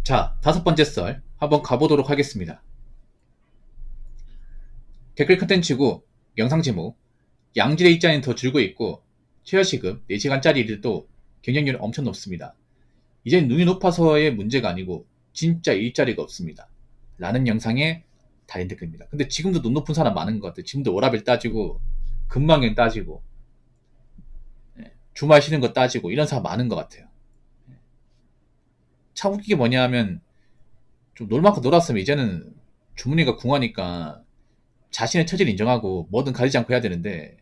자, 다섯 번째 썰 한번 가보도록 하겠습니다. 댓글 컨텐츠고 영상 제목 양질의 입자는 더 줄고 있고 최저시급 4시간짜리 일도 경쟁률은 엄청 높습니다. 이젠 눈이 높아서의 문제가 아니고 진짜 일자리가 없습니다. 라는 영상에 달린 댓글입니다. 근데 지금도 눈 높은 사람 많은 것 같아요. 지금도 워라밸 따지고 근망경 따지고 주말 쉬는 거 따지고 이런 사람 많은 것 같아요. 참 웃기게 뭐냐 하면 좀 놀만큼 놀았으면 이제는 주머니가 궁하니까 자신의 처지를 인정하고 뭐든 가리지 않고 해야 되는데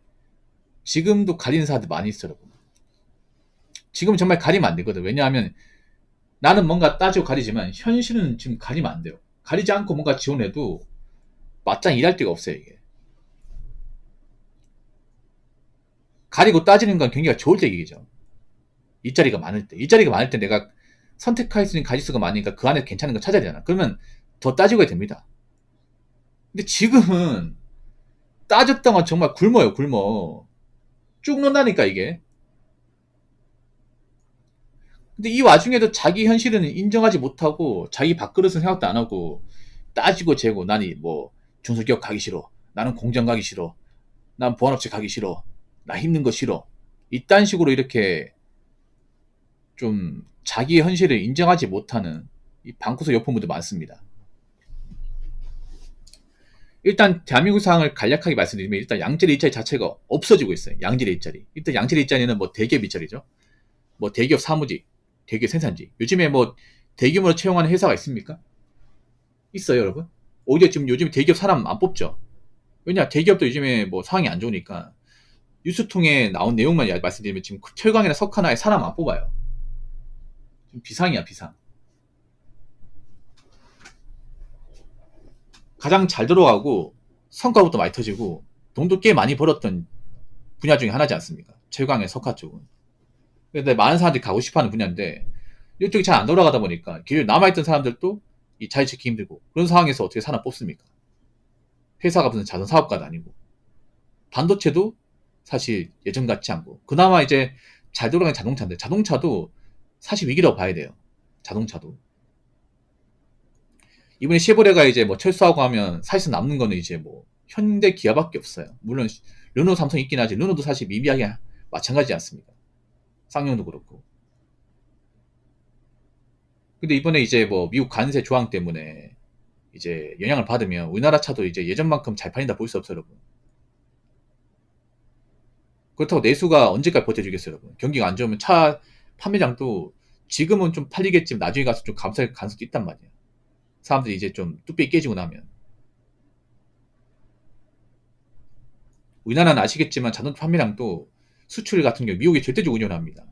지금도 가리는 사람들 많이 있어요. 여러분. 지금 정말 가리면 안 되거든. 왜냐하면 나는 뭔가 따지고 가리지만 현실은 지금 가리면 안 돼요. 가리지 않고 뭔가 지원해도 맞짱 일할 데가 없어요. 이게. 가리고 따지는 건 경기가 좋을 때 얘기죠. 일자리가 많을 때. 일자리가 많을 때 내가 선택할 수 있는 가지수가 많으니까 그 안에 괜찮은 거 찾아야 되잖아. 그러면 더 따지고 해야 됩니다. 근데 지금은 따졌다가 정말 굶어요. 굶어. 쭉 논다니까 이게. 근데 이 와중에도 자기 현실은 인정하지 못하고 자기 밥그릇은 생각도 안 하고 따지고 재고 나니 뭐 중소기업 가기 싫어. 나는 공장 가기 싫어. 난 보안업체 가기 싫어. 나 힘든 거 싫어. 이딴 식으로 이렇게 좀 자기 현실을 인정하지 못하는 이 방구석 여포분들 많습니다. 일단 대한민국 상황을 간략하게 말씀드리면 일단 양질 일자리 자체가 없어지고 있어요. 양질 일자리. 일단 양질 일자리는 뭐 대기업 일자리죠. 뭐 대기업 사무직, 대기업 생산직. 요즘에 뭐 대규모로 채용하는 회사가 있습니까? 있어요, 여러분. 오히려 지금 요즘 대기업 사람 안 뽑죠. 왜냐, 대기업도 요즘에 뭐 상황이 안 좋으니까 뉴스 통해 나온 내용만 말씀드리면 지금 철강이나 석하나에 사람 안 뽑아요. 지금 비상이야, 비상. 가장 잘 들어가고 성과부터 많이 터지고 돈도 꽤 많이 벌었던 분야 중에 하나지 않습니까? 철강의 석화 쪽은. 근데 많은 사람들이 가고 싶어하는 분야인데 이쪽이 잘 안 돌아가다 보니까 길 남아있던 사람들도 이 자리 찾기 힘들고 그런 상황에서 어떻게 사람 뽑습니까? 회사가 무슨 자선 사업가도 아니고 반도체도 사실 예전 같지 않고 그나마 이제 잘 돌아가는 자동차인데 자동차도 사실 위기라고 봐야 돼요. 자동차도 이번에 쉐보레가 이제 뭐 철수하고 하면 사실상 남는 거는 이제 뭐 현대 기아밖에 없어요. 물론 르노 삼성 있긴 하지 르노도 사실 미비하게 마찬가지지 않습니까? 쌍용도 그렇고. 근데 이번에 이제 뭐 미국 관세 조항 때문에 이제 영향을 받으면 우리나라 차도 이제 예전만큼 잘 팔린다 볼 수 없어요, 여러분. 그렇다고 내수가 언제까지 버텨주겠어요, 여러분. 경기가 안 좋으면 차 판매량도 지금은 좀 팔리겠지만 나중에 가서 좀 감소할 가능성도 있단 말이에요. 사람들이 이제 좀 뚝배기 깨지고 나면. 우리나라는 아시겠지만 자동차 판매량도 수출 같은 경우 미국이 절대적으로 운영을 합니다.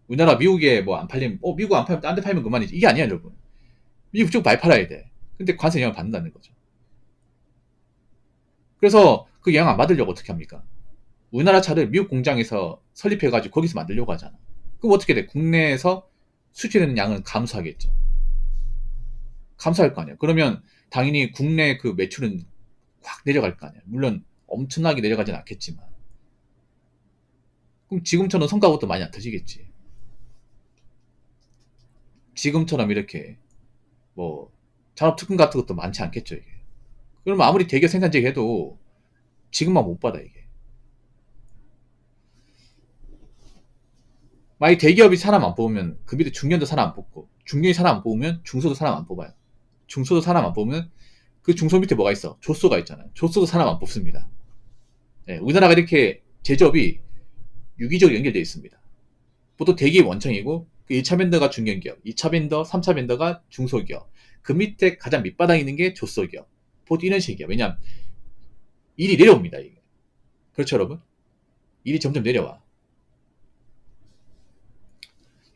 우리나라 미국에 뭐 안 팔리면 미국 안 팔면 딴 데 팔면 그만이지. 이게 아니야, 여러분. 미국 쪽 많이 팔아야 돼. 근데 관세 영향을 받는다는 거죠. 그래서 그 영향 안 받으려고 어떻게 합니까? 우리나라 차를 미국 공장에서 설립해가지고 거기서 만들려고 하잖아. 그럼 어떻게 돼? 국내에서 수출되는 양은 감소하겠죠. 감소할 거 아니야. 그러면 당연히 국내 그 매출은 확 내려갈 거 아니야. 물론 엄청나게 내려가진 않겠지만. 그럼 지금처럼 성과부터 많이 안 터지겠지. 지금처럼 이렇게 뭐 산업특근 같은 것도 많지 않겠죠, 이게. 그러면 아무리 대기업 생산직 해도 지금만 못 받아, 이게. 만약 대기업이 사람 안 뽑으면 그 밑에 중견도 사람 안 뽑고 중견이 사람 안 뽑으면 중소도 사람 안 뽑아요. 중소도 사람 안 뽑으면 그 중소 밑에 뭐가 있어? 조소가 있잖아요. 조소도 사람 안 뽑습니다. 네, 우리나라가 이렇게 제조업이 유기적으로 연결되어 있습니다. 보통 대기업 원청이고 그 1차 벤더가 중견기업, 2차 벤더, 3차 벤더가 중소기업, 그 밑에 가장 밑바닥에 있는 게 조소기업. 보통 이런 식이야. 왜냐하면 일이 내려옵니다. 이게. 그렇죠, 여러분? 일이 점점 내려와.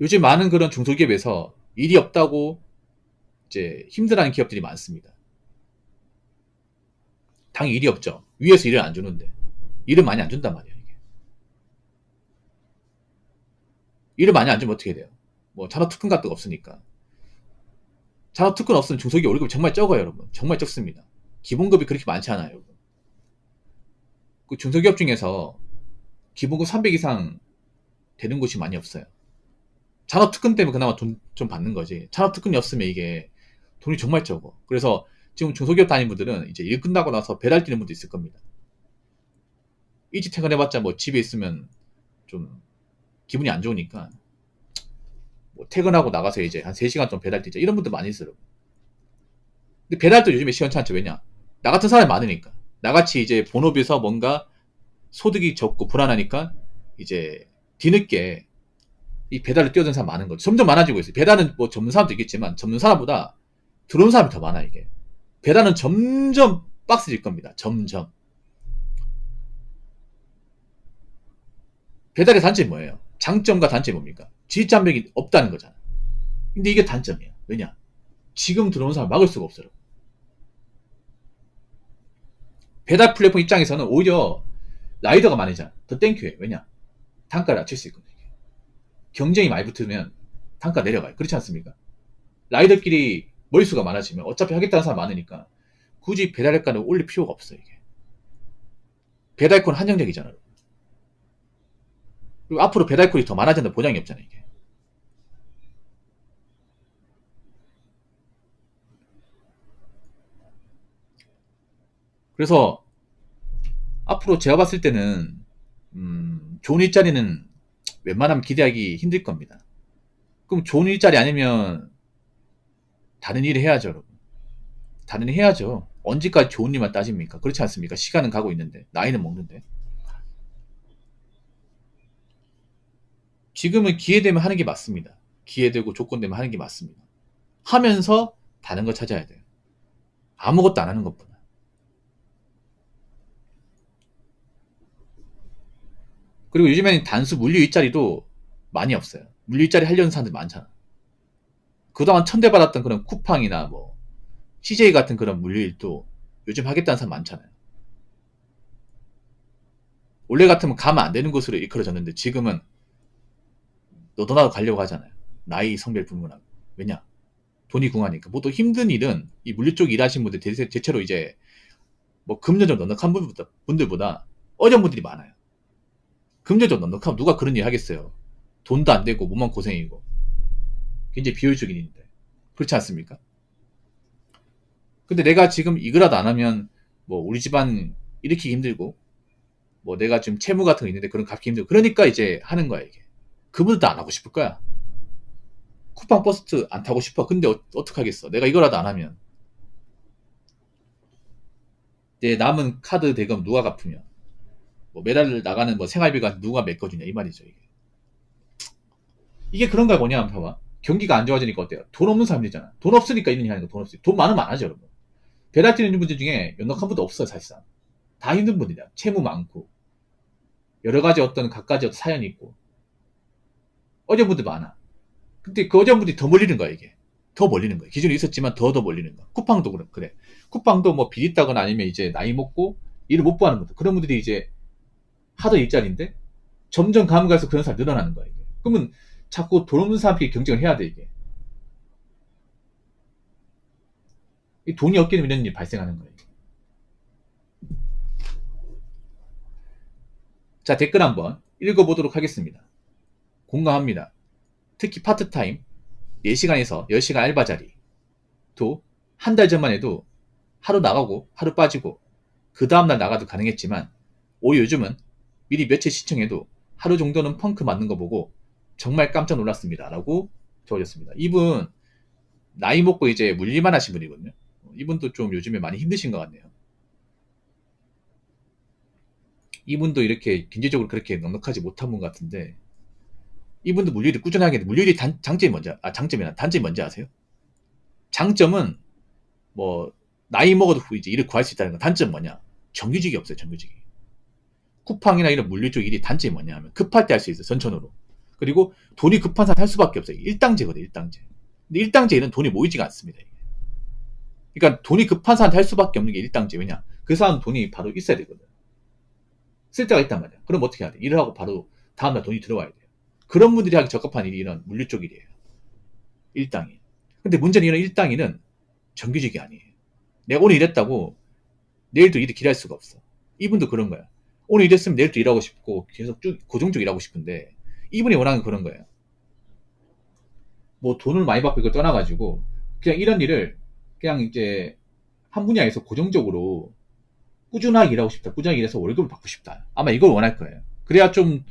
요즘 많은 그런 중소기업에서 일이 없다고 이제 힘들어하는 기업들이 많습니다. 당연히 일이 없죠. 위에서 일을 안 주는데. 일을 많이 안 준단 말이에요. 이게. 일을 많이 안 주면 어떻게 돼요? 뭐 산업특근 같은 거 없으니까. 산업특근 없으면 중소기업 월급이 정말 적어요, 여러분. 정말 적습니다. 기본급이 그렇게 많지 않아요, 여러분. 그 중소기업 중에서 기본급 300 이상 되는 곳이 많이 없어요. 잔업특근 때문에 그나마 돈 좀 받는 거지. 잔업특근이 없으면 이게 돈이 정말 적어. 그래서 지금 중소기업 다니는 분들은 이제 일 끝나고 나서 배달 뛰는 분도 있을 겁니다. 일찍 퇴근해봤자 뭐 집에 있으면 좀 기분이 안 좋으니까 뭐 퇴근하고 나가서 이제 한 3시간 좀 배달 뛰자 이런 분들 많이 있어요. 근데 배달도 요즘에 시원찮죠. 왜냐? 나 같은 사람이 많으니까. 나같이 이제 본업에서 뭔가 소득이 적고 불안하니까 이제 뒤늦게 이 배달을 뛰어드는 사람 많은 거죠. 점점 많아지고 있어요. 배달은 뭐 접는 사람도 있겠지만 접는 사람보다 들어오는 사람이 더 많아 이게. 배달은 점점 빡세질 겁니다. 점점. 배달의 단점이 뭐예요? 장점과 단점이 뭡니까? 진입장벽이 없다는 거잖아. 근데 이게 단점이야. 왜냐? 지금 들어오는 사람 막을 수가 없어요. 배달 플랫폼 입장에서는 오히려 라이더가 많으잖아. 더 땡큐해. 왜냐? 단가를 낮출 수 있거든요. 경쟁이 많이 붙으면 단가 내려가요. 그렇지 않습니까? 라이더끼리 머릿수가 많아지면 어차피 하겠다는 사람 많으니까 굳이 배달가를 올릴 필요가 없어요. 이게. 배달권 한정적이잖아요. 그리고 앞으로 배달콜이 더 많아진다는 보장이 없잖아요. 이게. 그래서 앞으로 제가 봤을 때는 좋은 일자리는 웬만하면 기대하기 힘들 겁니다. 그럼 좋은 일자리 아니면 다른 일을 해야죠, 여러분. 다른 일 해야죠. 언제까지 좋은 일만 따집니까? 그렇지 않습니까? 시간은 가고 있는데, 나이는 먹는데. 지금은 기회 되면 하는 게 맞습니다. 기회 되고 조건 되면 하는 게 맞습니다. 하면서 다른 거 찾아야 돼요. 아무것도 안 하는 것보다. 그리고 요즘에는 단수 물류 일자리도 많이 없어요. 물류 일자리 하려는 사람들 많잖아. 그동안 천대받았던 그런 쿠팡이나 뭐 CJ 같은 그런 물류 일도 요즘 하겠다는 사람 많잖아요. 원래 같으면 가면 안 되는 곳으로 일컬어졌는데 지금은 너도 나도 가려고 하잖아요. 나이, 성별 불문하고. 왜냐? 돈이 궁하니까. 보통 힘든 일은 이 물류 쪽 일하시는 분들 대체로 이제 뭐 금전적 넉넉한 분들보다 어려운 분들이 많아요. 금전적 넉넉하면 누가 그런 일 하겠어요. 돈도 안 되고 몸만 고생이고. 굉장히 비효율적인 일인데. 그렇지 않습니까? 근데 내가 지금 이거라도 안 하면 뭐 우리 집안 일으키기 힘들고 뭐 내가 지금 채무 같은 거 있는데 그런 갚기 힘들고 그러니까 이제 하는 거야 이게. 그분들도 안 하고 싶을 거야. 쿠팡 버스트 안 타고 싶어. 근데 어떡하겠어. 내가 이거라도 안 하면 내 남은 카드 대금 누가 갚으며 뭐 매달 나가는 뭐 생활비가 누가 메꿔주냐 이 말이죠 이게. 이게 그런 거야 뭐냐 하면 봐봐. 경기가 안 좋아지니까 어때요? 돈 없는 사람들이잖아. 돈 없으니까 이런 일 하는 거 돈 없으니까. 돈 많으면 안 하죠 여러분. 배달 뛰는 분들 중에 연락한 분도 없어요 사실상. 다 힘든 분들이야. 채무 많고 여러 가지 어떤 각가지 어떤 사연이 있고 어려운 분들 많아. 근데 그 어려운 분들이 더 몰리는 거야 이게. 더 몰리는 거야. 기존에 있었지만 더 몰리는 거야. 쿠팡도 그래. 쿠팡도 뭐 빚 있다거나 아니면 이제 나이 먹고 일을 못 구하는 분들. 그런 분들이 이제 하던 일자리인데 점점 가면 갈수록 그런 사람이 늘어나는 거야 이게. 그러면 자꾸 돈 없는 사람끼리 경쟁을 해야 돼 이게. 이 돈이 없게 되면 이런 일이 발생하는 거예요. 자 댓글 한번 읽어보도록 하겠습니다. 공감합니다. 특히 파트타임 4시간에서 10시간 알바 자리 또 한 달 전만 해도 하루 나가고 하루 빠지고 그 다음날 나가도 가능했지만 오히려 요즘은 미리 며칠 시청해도 하루 정도는 펑크 맞는 거 보고 정말 깜짝 놀랐습니다 라고 적어줬습니다. 이분 나이 먹고 이제 물릴만 하신 분이거든요. 이분도 좀 요즘에 많이 힘드신 것 같네요. 이분도 이렇게 경제적으로 그렇게 넉넉하지 못한 분 같은데 이분도 물류를 꾸준히 하게 돼. 물류의 장점이 뭔지, 장점이나 단점이 뭔지 아세요? 장점은 뭐 나이 먹어도 이제 일을 구할 수 있다는 건. 단점 뭐냐? 정규직이 없어요. 정규직이. 쿠팡이나 이런 물류 쪽 일이 단점이 뭐냐 하면 급할 때 할 수 있어요. 전천후로. 그리고 돈이 급한 사람 할 수밖에 없어요. 일당제거든요. 일당제. 근데 일당제에는 돈이 모이지가 않습니다. 그러니까 돈이 급한 사람한테 할 수밖에 없는 게 일당제. 왜냐? 그 사람 돈이 바로 있어야 되거든. 쓸 데가 있단 말이야. 그럼 어떻게 해야 돼? 일을 하고 바로 다음날 돈이 들어와야 돼요. 그런 분들이 하기 적합한 일이 이런 물류 쪽 일이에요. 일당이. 근데 문제는 이런 일당이는 정규직이 아니에요. 내가 오늘 일했다고 내일도 일을 기다릴 수가 없어. 이분도 그런 거야. 오늘 일했으면 내일도 일하고 싶고 계속 쭉 고정적으로 일하고 싶은데 이분이 원하는 그런 거예요. 뭐 돈을 많이 받고 이걸 떠나가지고 그냥 이런 일을 그냥 이제 한 분야에서 고정적으로 꾸준하게 일하고 싶다. 꾸준하게 일해서 월급을 받고 싶다. 아마 이걸 원할 거예요. 그래야 좀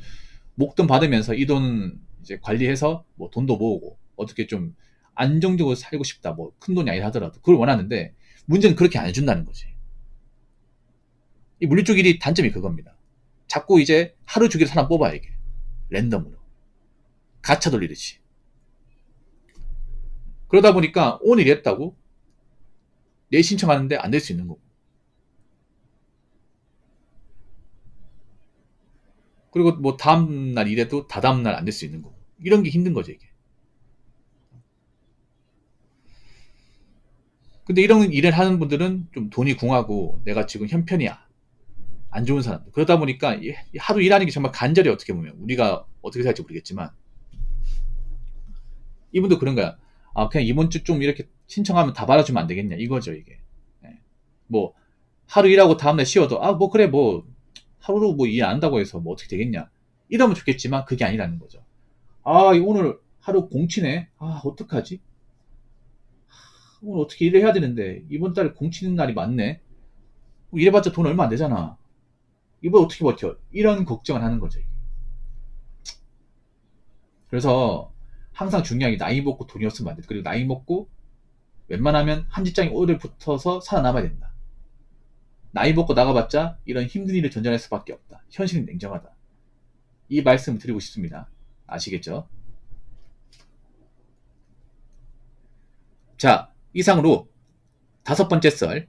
목돈 받으면서 이 돈 이제 관리해서 뭐 돈도 모으고 어떻게 좀 안정적으로 살고 싶다. 뭐 큰 돈이 아니라 하더라도 그걸 원하는데 문제는 그렇게 안 해준다는 거지. 이 물리 쪽 일이 단점이 그겁니다. 자꾸 이제 하루 주기로 사람 뽑아야 이게 랜덤으로 가차 돌리듯이. 그러다 보니까 오늘 일했다고 내일 신청하는데 안 될 수 있는 거고. 그리고 뭐 다음날 일해도 다다음날 안 될 수 있는 거고. 이런 게 힘든 거죠 이게. 근데 이런 일을 하는 분들은 좀 돈이 궁하고 내가 지금 형편이야. 안 좋은 사람들. 그러다 보니까 하루 일하는 게 정말 간절히 어떻게 보면 우리가 어떻게 생각할지 모르겠지만 이분도 그런 거야. 아 그냥 이번 주 좀 이렇게 신청하면 다 받아주면 안 되겠냐 이거죠 이게. 예. 뭐 하루 일하고 다음날 쉬어도 아 뭐 그래 뭐 하루 뭐 일 안 한다고 해서 뭐 어떻게 되겠냐 이러면 좋겠지만 그게 아니라는 거죠. 아 오늘 하루 공치네. 아 어떡하지? 오늘 어떻게 일을 해야 되는데 이번 달에 공치는 날이 많네. 일해봤자 돈 얼마 안 되잖아. 이걸 어떻게 버텨? 이런 걱정을 하는 거죠. 그래서 항상 중요한 게 나이 먹고 돈이 없으면 안 돼. 그리고 나이 먹고 웬만하면 한 직장에 오래 붙어서 살아남아야 된다. 나이 먹고 나가봤자 이런 힘든 일을 전전할 수밖에 없다. 현실은 냉정하다. 이 말씀을 드리고 싶습니다. 아시겠죠? 자, 이상으로 5번째 썰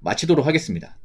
마치도록 하겠습니다.